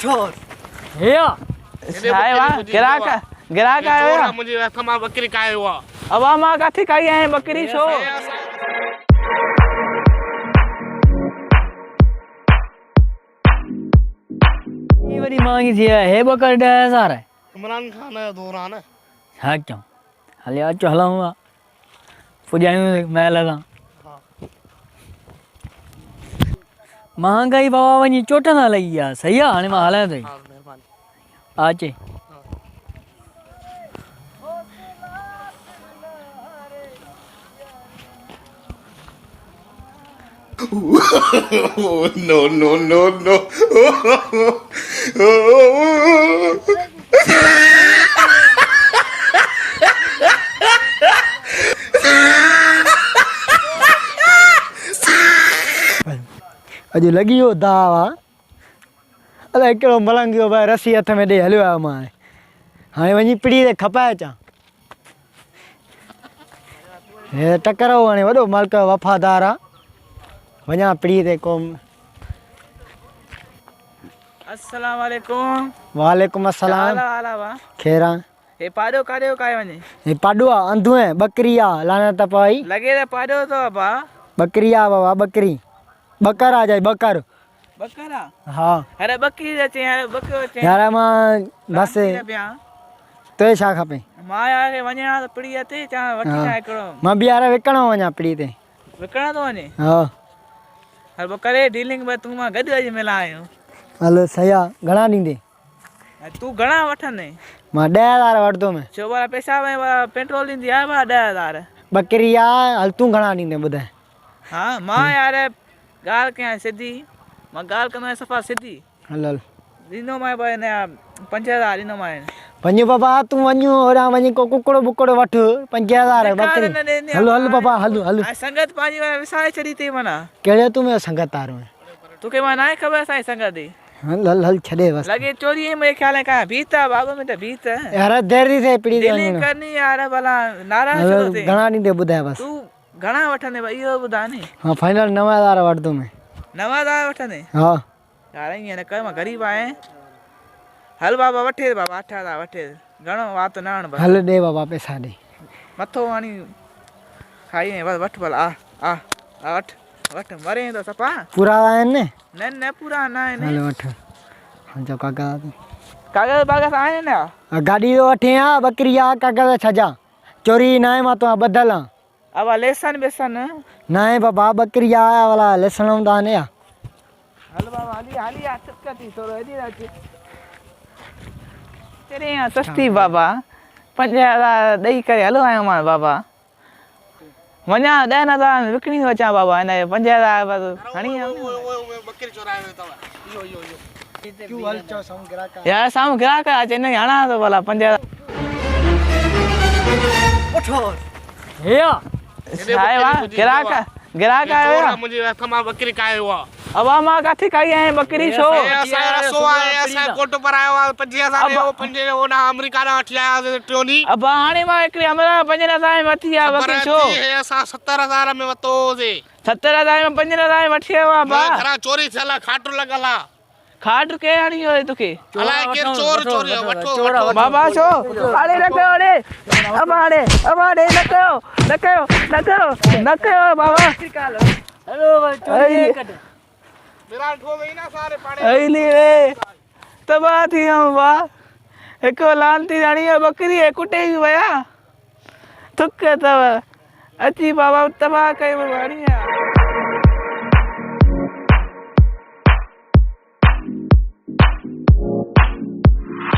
उठो हे आयो आ गिराक आयो आ मुझे थमा बकरी काए हुआ अब मां काथे काई है बकरी छो ये बड़ी मांगी थी है बकर 10,000 है इमरान खान है दौरान है हाँ क्यों हले आज हलाऊंगा पुजायूं मैं लगा महंगाई बाबा वनी चोट ना लगी है सही है हाने मां हले तो आचे no, no, no, no. अज लगी हो दावा अरे कहिड़ो मलंगियो भाई रसी हथ में ॾे हलियो आहे मां हाणे वञी पिड़ी ते खपाए अचां हे टकरो हाणे वॾो मालिक वफ़ादार आहे वञा पिड़ी ते को अस्सलाम वालेकुम वालेकुम अस्सलाम हाला वा खेरा हे पाडो काडो काय वने हे पाडो आहे अंधू आहे बकरी आहे लानत पई लगे रे पाडो तो बा बकरी आहे बाबा बकरी बकर आ जाए बकर बकरा हाँ अरे बकरी अचे अरे बकरो अचे यार मां बस तो छा खपे मां यार वणा तो पिड़ी अते चा वठी ना एकड़ो मां भी यार विकणो वञा पिड़ी ते विकणा तो वने हाँ हर बकरे डीलिंग में तू मां गड अज मिला आयो हलो सही आहे घणा ॾींदे तू घणा वठने मां 10,000 वठदो मैं छो वाला पैसा में पेट्रोल दी आ बा 10,000 बकरी आहे हल तू घणा ॾींदे ॿुधाए हां मां यार गाल के सीधी मां गाल कना सफा सीधी हल हल दिनो मां भाई ने 5,000 दिनो मां वञो बाबा तू वञो ओड़ा वञी को कुकड़ो बुकड़ो वठ 5,000 बकरी हलो हल बाबा हल हल संगत पाजी विसाए छड़ी ते मना केड़े तू में संगत तार में तू के मां ना खबर साई संगत दी हल हल हल छड़े बस लगे चोरी में ख्याल है का भीता बाबू में तो भीत यार देरी से पिड़ी दे दिल्ली करनी यार भला नाराज छो थे घणा ॾींदे ॿुधाए बस तू घणा वठने भाई यो बुधा नी हां फाइनल 9,000 वठदो मैं 9,000 वठने हां यार ये न कर मैं गरीब आए हल बाबा वठे बाबा 8,000 वठे घणो बात ना बस हल दे बाबा पैसा दे मथो वाणी खाई बस वठ भला आ वठ वठ मरे तो सपा पूरा आए ने न पूरा ना है हल वठ हां जो कागज कागज आए ना गाड़ी तो वठे आ बकरी आ कागज छजा चोरी ना है मा तो बदल अब लेसन बेसन ना है बाबा बकरी आ वाला लेसन दाने आ हल बाबा हाली हाली आ चक्कती थोड़ो एदी राची तेरे यहाँ सस्ती बाबा 5,000 दई करे हलो आयो मां बाबा वञा 10,000 विकणी अचा बाबा इन 5,000 हणी बकरी चोराए तवा यो क्यों हल चो सम ग्राहक यार साम ग्राहक अचे न हणा तो भला 5,000 उठो हे आयो आ गिराक आयो आ मुझे थमा बकरी काए हुआ अब मां काथे काई है बकरी छो ऐसा सो आए ऐसा कोट पर आयो 5,000 वो 5 वो ना अमेरिका ना हट आया ट्रोनी अब हाणे मां एकरी हमरा 5,000 मथी आ बकरी छो ऐसा 17,000 में वतो से 17,000 में 5,000 मथी आ बा घरा चोरी थला खाटू लगला खाट के हणी होय तुके अलाए के चोर चोरी वठो बाबा छो अरे रखो अरे अब आड़े नको बाबा हेलो चोरी कट मेरा ठो गई ना सारे पाड़े अइली रे तबा थी हम बा एको लांती रानी बकरी है कुटे ही वया थुक तब अची बाबा तबा कई वाणी है